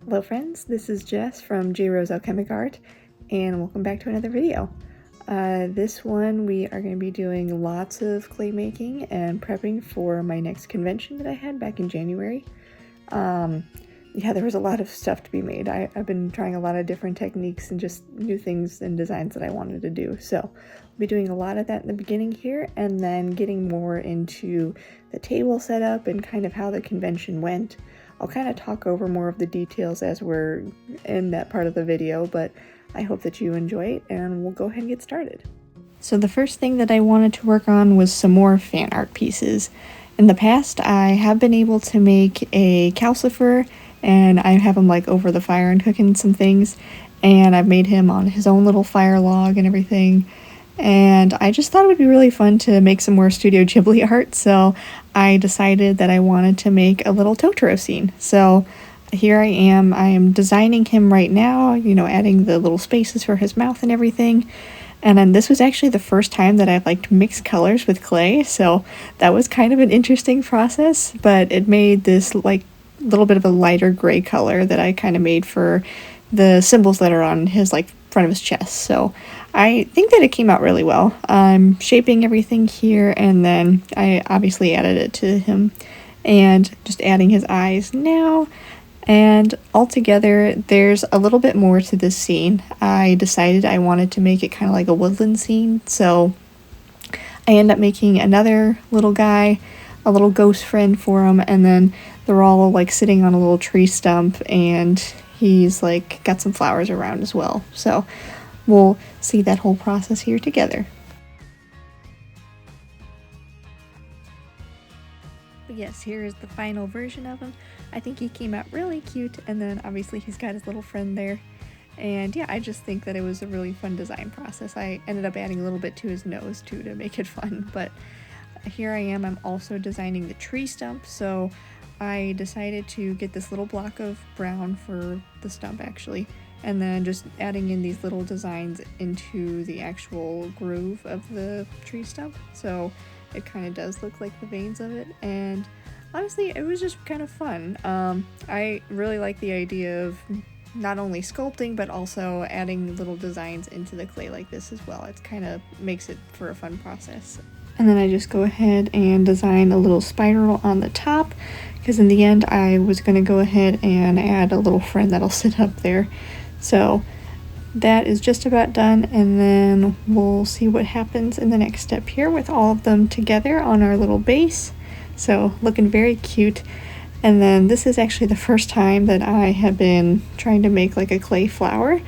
Hello friends, this is Jess from J Rose Alchemic Art, and welcome back to another video. This one we are going to be doing lots of clay making and prepping for my next convention that I had back in January. Yeah, there was a lot of stuff to be made. I've been trying a lot of different techniques and just new things and designs that I wanted to do. So I'll be doing a lot of that in the beginning here, and then getting more into the table setup and kind of how the convention went. I'll kind of talk over more of the details as we're in that part of the video, but I hope that you enjoy it, and we'll go ahead and get started. So the first thing that I wanted to work on was some more fan art pieces. In the past, I have been able to make a calcifer, and I have him like over the fire and cooking some things, and I've made him on his own little fire log and everything. And I just thought it would be really fun to make some more Studio Ghibli art, so I decided that I wanted to make a little Totoro scene. So here I am designing him right now, adding the little spaces for his mouth and everything. And then this was actually the first time that I've mixed colors with clay, so that was kind of an interesting process, but it made this little bit of a lighter gray color that I kind of made for the symbols that are on his front of his chest. So I think that it came out really well. I'm shaping everything here, and then I obviously added it to him and just adding his eyes now. And altogether, there's a little bit more to this scene. I decided I wanted to make it kind of like a woodland scene, so I end up making another little guy, a little ghost friend for him, and then they're all sitting on a little tree stump, and he's got some flowers around as well. So we'll see that whole process here together. But yes, here is the final version of him. I think he came out really cute, and then obviously he's got his little friend there. And yeah, I just think that it was a really fun design process. I ended up adding a little bit to his nose too to make it fun, but here I am. I'm also designing the tree stump, so I decided to get this little block of brown for the stump actually, and then just adding in these little designs into the actual groove of the tree stump, so it kind of does look like the veins of it. And honestly, it was just kind of fun. I really like the idea of not only sculpting but also adding little designs into the clay like this as well. It kind of makes it for a fun process. And then I just go ahead and design a little spiral on the top, because in the end I was going to go ahead and add a little friend that'll sit up there. So that is just about done, and then we'll see what happens in the next step here with all of them together on our little base. So looking very cute. And then this is actually the first time that I have been trying to make a clay flower.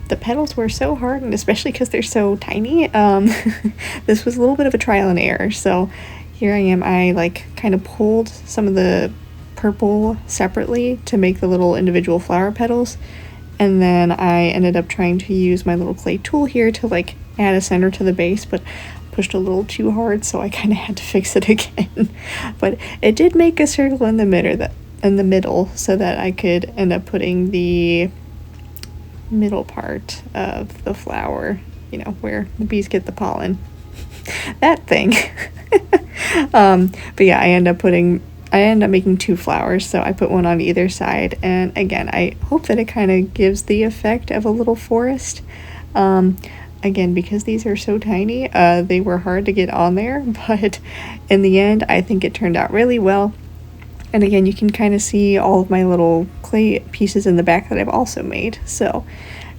The petals were so hard, and especially because they're so tiny, this was a little bit of a trial and error. So here I am, I kind of pulled some of the purple separately to make the little individual flower petals, and then I ended up trying to use my little clay tool here to add a center to the base, but pushed a little too hard, so I kind of had to fix it again. But it did make a circle in the middle so that I could end up putting the middle part of the flower, where the bees get the pollen. That thing. But yeah, I end up making two flowers, so I put one on either side, and again, I hope that it kind of gives the effect of a little forest. Again, because these are so tiny, they were hard to get on there, but in the end, I think it turned out really well. And again, you can kind of see all of my little clay pieces in the back that I've also made. So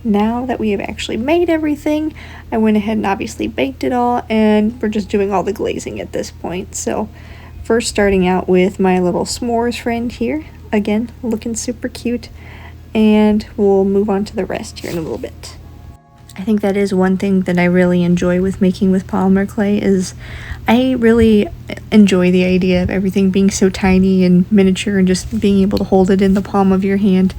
now that we have actually made everything, I went ahead and obviously baked it all, and we're just doing all the glazing at this point. So first, starting out with my little s'mores friend here. Again, looking super cute, and we'll move on to the rest here in a little bit. I think that is one thing that I really enjoy with making with polymer clay, is I really enjoy the idea of everything being so tiny and miniature and just being able to hold it in the palm of your hand.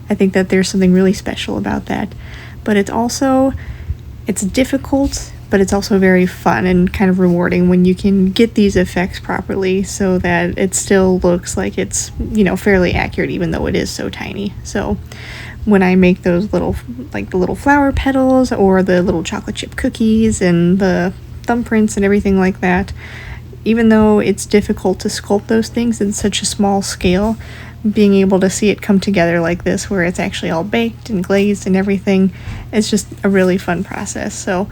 I think that there's something really special about that. But it's difficult, but it's also very fun and kind of rewarding when you can get these effects properly so that it still looks like it's, fairly accurate even though it is so tiny. So when I make those little, the little flower petals or the little chocolate chip cookies and the thumbprints and everything like that, even though it's difficult to sculpt those things in such a small scale, being able to see it come together like this, where it's actually all baked and glazed and everything, it's just a really fun process. So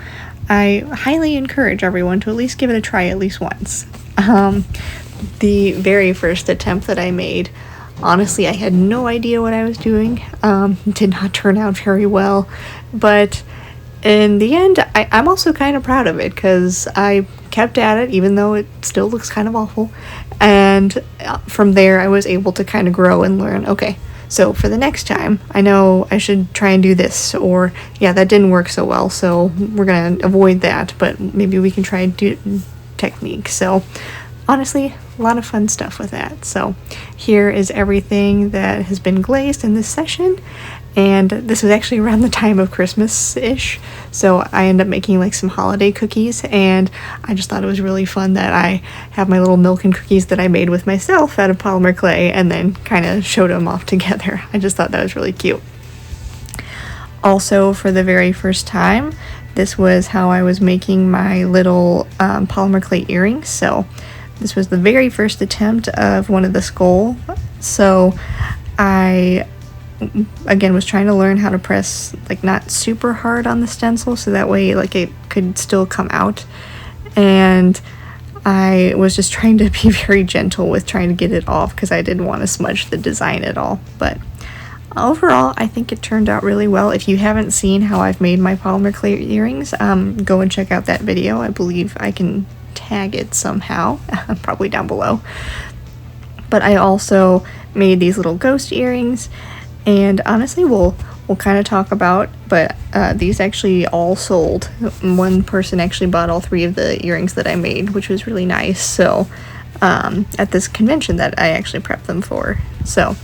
I highly encourage everyone to at least give it a try at least once. The very first attempt that I made, honestly, I had no idea what I was doing. Did not turn out very well, but in the end, I'm also kind of proud of it because I kept at it, even though it still looks kind of awful. And from there, I was able to kind of grow and learn, okay, so for the next time, I know I should try and do this, or yeah, that didn't work so well, so we're gonna avoid that, but maybe we can try a different technique. So honestly, a lot of fun stuff with that. So here is everything that has been glazed in this session, and this was actually around the time of Christmas-ish, so I ended up making like some holiday cookies, and I just thought it was really fun that I have my little milk and cookies that I made with myself out of polymer clay and then kind of showed them off together. I just thought that was really cute. Also, for the very first time, this was how I was making my little polymer clay earrings. So this was the very first attempt of one of the skull. So I, again, was trying to learn how to press like not super hard on the stencil, so that way like it could still come out. And I was just trying to be very gentle with trying to get it off because I didn't want to smudge the design at all. But overall, I think it turned out really well. If you haven't seen how I've made my polymer clay earrings, go and check out that video. I believe I can tag it somehow, probably down below. But I also made these little ghost earrings, and honestly, we'll kind of talk about, but these actually all sold. One person actually bought all 3 of the earrings that I made, which was really nice. So at this convention that I actually prepped them for. So,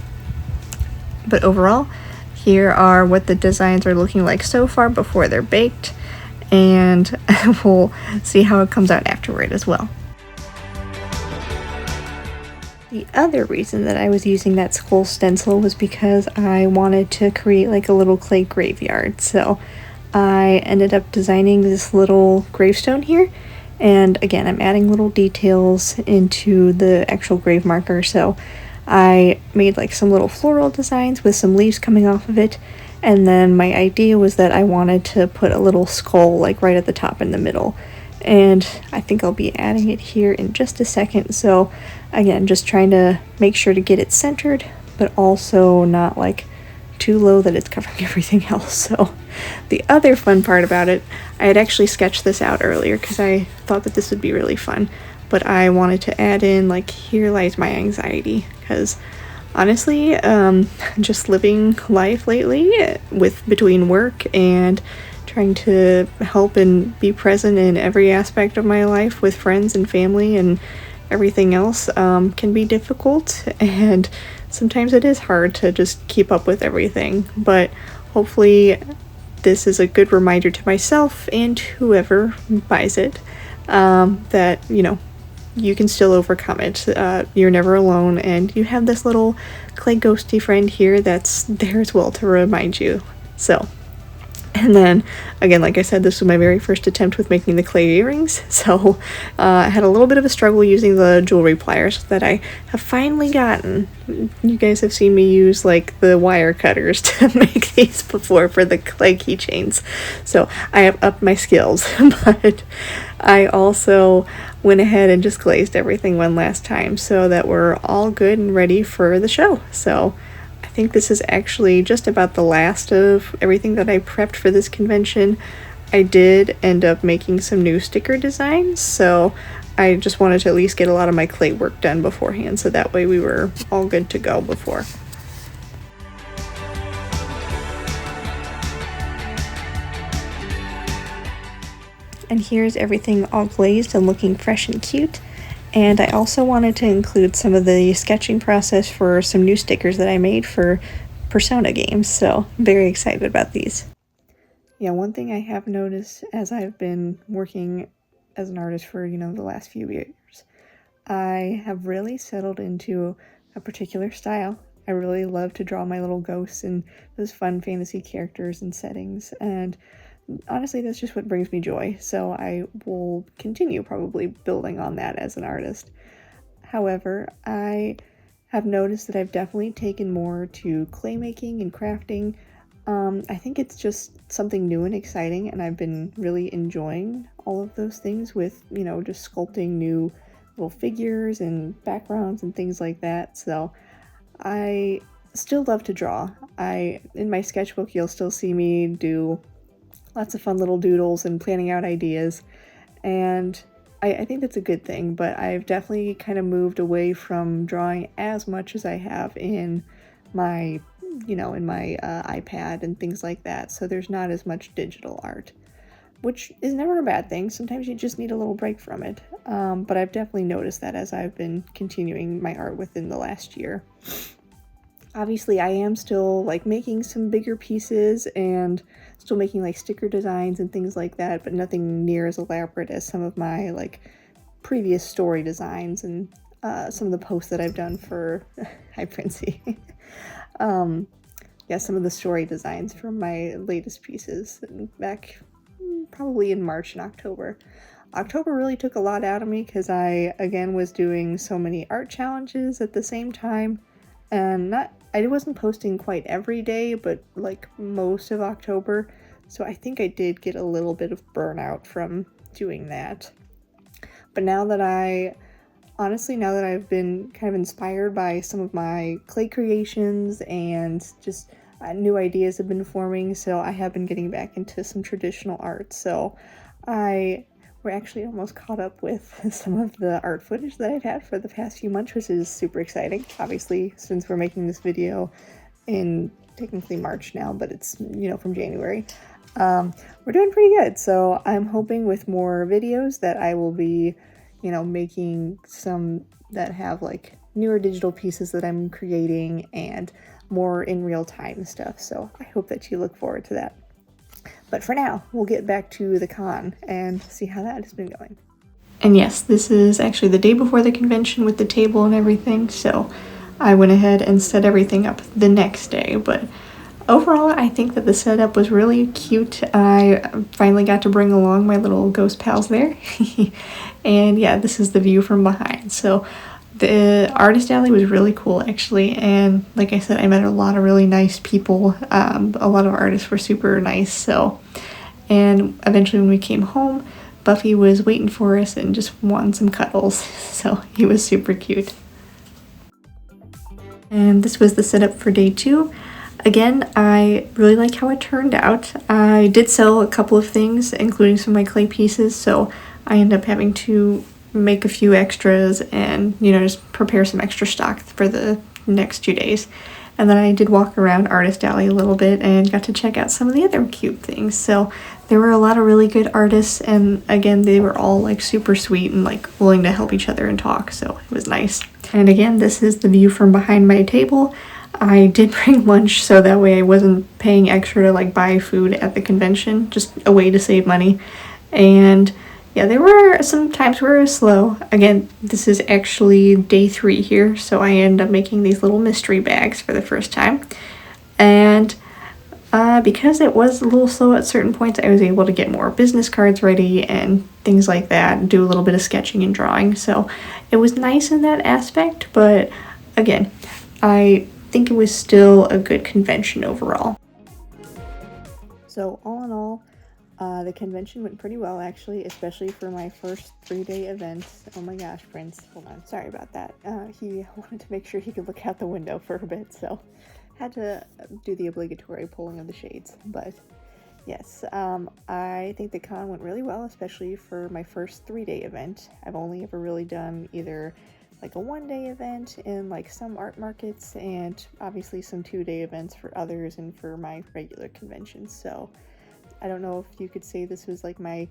but overall, here are what the designs are looking like so far before they're baked, and we'll see how it comes out afterward as well. The other reason that I was using that skull stencil was because I wanted to create like a little clay graveyard. So I ended up designing this little gravestone here, and again, I'm adding little details into the actual grave marker. So I made like some little floral designs with some leaves coming off of it, and then my idea was that I wanted to put a little skull like right at the top in the middle, and I think I'll be adding it here in just a second. So again, just trying to make sure to get it centered, but also not like too low that it's covering everything else. So the other fun part about it, I had actually sketched this out earlier because I thought that this would be really fun, but I wanted to add in like, here lies my anxiety, because honestly, just living life lately with between work and trying to help and be present in every aspect of my life with friends and family and everything else can be difficult, and sometimes it is hard to just keep up with everything. But hopefully this is a good reminder to myself and whoever buys it that, you know, you can still overcome it. You're never alone, and you have this little clay ghosty friend here that's there as well to remind you. So, and then again, like I said, this was my very first attempt with making the clay earrings, so I had a little bit of a struggle using the jewelry pliers that I have finally gotten. You guys have seen me use like the wire cutters to make these before for the clay keychains, so I have upped my skills. But I also went ahead and just glazed everything one last time so that we're all good and ready for the show. So I think this is actually just about the last of everything that I prepped for this convention. I did end up making some new sticker designs, so I just wanted to at least get a lot of my clay work done beforehand, so that way we were all good to go before. And here's everything all glazed and looking fresh and cute. And I also wanted to include some of the sketching process for some new stickers that I made for Persona games, so I'm very excited about these. Yeah, one thing I have noticed as I've been working as an artist for, you know, the last few years, I have really settled into a particular style. I really love to draw my little ghosts and those fun fantasy characters and settings, and honestly, that's just what brings me joy. So I will continue probably building on that as an artist. However, I have noticed that I've definitely taken more to clay making and crafting. I think it's just something new and exciting, and I've been really enjoying all of those things with, you know, just sculpting new little figures and backgrounds and things like that. So I still love to draw. In my sketchbook, you'll still see me do lots of fun little doodles and planning out ideas, and I think that's a good thing, but I've definitely kind of moved away from drawing as much as I have in my, in my iPad and things like that, so there's not as much digital art, which is never a bad thing. Sometimes you just need a little break from it, but I've definitely noticed that as I've been continuing my art within the last year. Obviously, I am still like making some bigger pieces and still making like sticker designs and things like that, but nothing near as elaborate as some of my like previous story designs and some of the posts that I've done for Hi Princey. Yeah, some of the story designs from my latest pieces back probably in March and October. October really took a lot out of me because I again was doing so many art challenges at the same time, and I wasn't posting quite every day, but like most of October, so I think I did get a little bit of burnout from doing that. But now that I've been kind of inspired by some of my clay creations and just new ideas have been forming, so I have been getting back into some traditional art. So we're actually almost caught up with some of the art footage that I've had for the past few months, which is super exciting. Obviously, since we're making this video in technically March now, but it's, from January. We're doing pretty good, so I'm hoping with more videos that I will be, making some that have like newer digital pieces that I'm creating and more in real time stuff. So I hope that you look forward to that. But for now, we'll get back to the con and see how that has been going. And yes, this is actually the day before the convention with the table and everything, so I went ahead and set everything up the next day. But overall, I think that the setup was really cute. I finally got to bring along my little ghost pals there. And yeah, this is the view from behind. So the artist alley was really cool, actually, and like I said, I met a lot of really nice people. A lot of artists were super nice. And eventually when we came home, Buffy was waiting for us and just wanting some cuddles, so he was super cute. And this was the setup for day 2. Again, I really like how it turned out. I did sell a couple of things, including some of my clay pieces, so I ended up having to make a few extras and, just prepare some extra stock for the next 2 days. And then I did walk around Artist Alley a little bit and got to check out some of the other cute things. So there were a lot of really good artists, and again, they were all like super sweet and like willing to help each other and talk, so it was nice. And again, this is the view from behind my table. I did bring lunch so that way I wasn't paying extra to like buy food at the convention, just a way to save money. And yeah, there were some times where it was slow. Again, this is actually day 3 here, so I ended up making these little mystery bags for the first time. And because it was a little slow at certain points, I was able to get more business cards ready and things like that, and do a little bit of sketching and drawing. So it was nice in that aspect, but again, I think it was still a good convention overall. So all in all, the convention went pretty well, actually, especially for my first 3-day event. Oh my gosh, Prince, hold on, sorry about that. He wanted to make sure he could look out the window for a bit, so had to do the obligatory pulling of the shades. But yes, I think the con went really well, especially for my first 3-day event. I've only ever really done either like a 1-day event in like some art markets, and obviously some 2-day events for others and for my regular conventions. So I don't know if you could say this was like my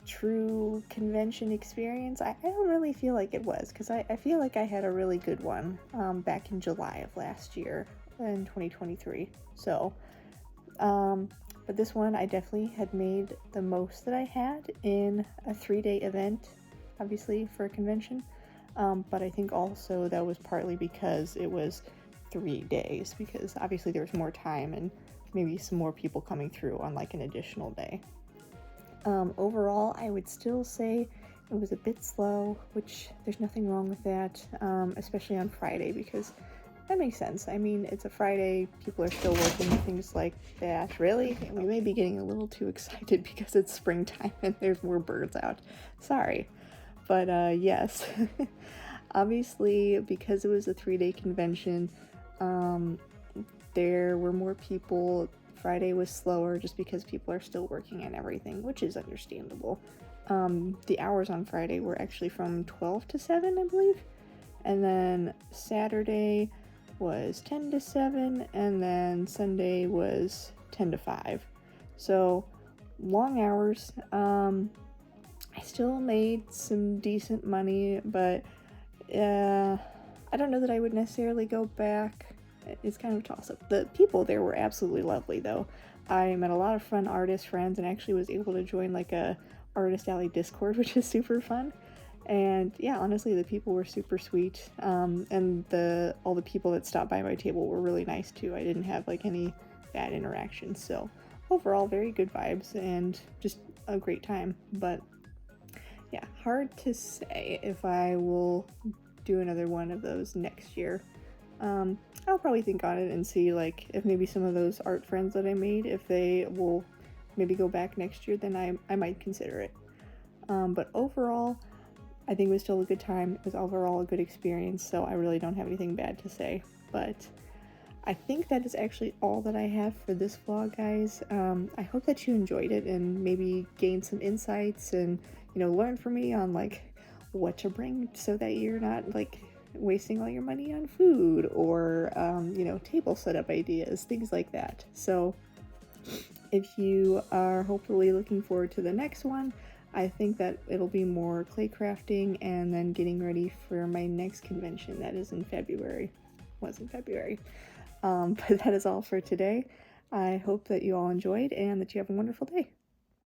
true convention experience. I don't really feel like it was, because I feel like I had a really good one back in July of last year in 2023. So but this one I definitely had made the most that I had in a 3-day event, obviously for a convention. But I think also that was partly because it was 3 days, because obviously there's more time and maybe some more people coming through on like an additional day. Overall, I would still say it was a bit slow, which there's nothing wrong with that, especially on Friday, because that makes sense. I mean, it's a Friday, people are still working, things like that. Really? We may be getting a little too excited because it's springtime and there's more birds out. Sorry. But yes, obviously, because it was a 3-day convention, there were more people. Friday was slower just because people are still working and everything, which is understandable. The hours on Friday were actually from 12 to 7, I believe. And then Saturday was 10 to 7, and then Sunday was 10 to 5. So long hours. I still made some decent money, but I don't know that I would necessarily go back. It's kind of a toss-up. The people there were absolutely lovely, though. I met a lot of fun artist friends and actually was able to join like a Artist Alley Discord, which is super fun. And yeah, honestly, the people were super sweet, and all the people that stopped by my table were really nice too. I didn't have like any bad interactions, so overall, very good vibes and just a great time. But yeah, hard to say if I will do another one of those next year. I'll probably think on it and see like if maybe some of those art friends that I made, if they will maybe go back next year, then I might consider it. But overall, I think it was still a good time. It was overall a good experience, so I really don't have anything bad to say. But I think that is actually all that I have for this vlog, guys. I hope that you enjoyed it and maybe gained some insights and, learn from me on like what to bring so that you're not like wasting all your money on food or, table setup ideas, things like that. So if you are hopefully looking forward to the next one, I think that it'll be more clay crafting and then getting ready for my next convention that is in February. But that is all for today. I hope that you all enjoyed and that you have a wonderful day.